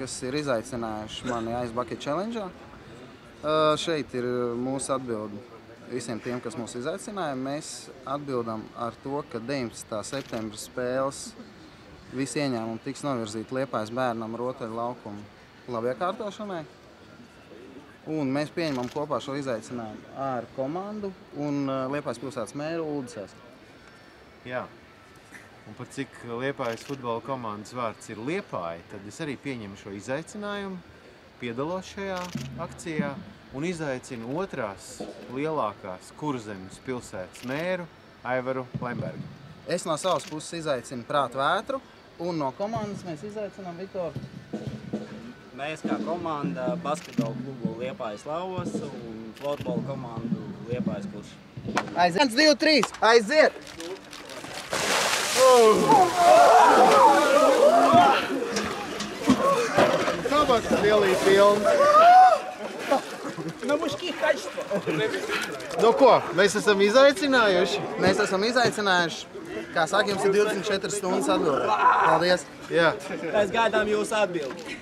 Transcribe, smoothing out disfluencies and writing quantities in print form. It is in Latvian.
kas ir izaicinājuši mani Ice Bucket Challenge. Šeit ir mūsu atbildi visiem tiem, kas mūs izaicināja. Mēs atbildam ar to, ka 19. septembra spēles visi ieņēmumi tiks novirzīti Liepājas bērnam rotaļu laukumu labiekārtošanai. Un mēs pieņemam kopā šo izaicinājumu ar komandu un Liepājas pilsētas mēru Uldis. Jā. Un par cik Liepājas futbola komandas vārds ir Liepāja, tad es arī pieņemu šo izaicinājumu, piedalos šajā akcijā un izaicinu otrās lielākās Kurzemes pilsētas mēru Aivaru Lembergu. Es no savas puses izaicinu Prātu Vētru un no komandas mēs izaicinām Viktoru. Mēs kā komanda basketbola klubu Liepājas Lavos un florbola komandu Liepājas Kurš. Aiziet! 1, 2, 3! Aiziet! Kāpēc lielī filma? На мужских качествах. No ko? Mēs esam izaicinājuši? Mēs esam izaicinājuši. Kā saka, jums ir 24 stundas atbildēt. Paldies! Jā. Mēs gaidām jūsu atbildi.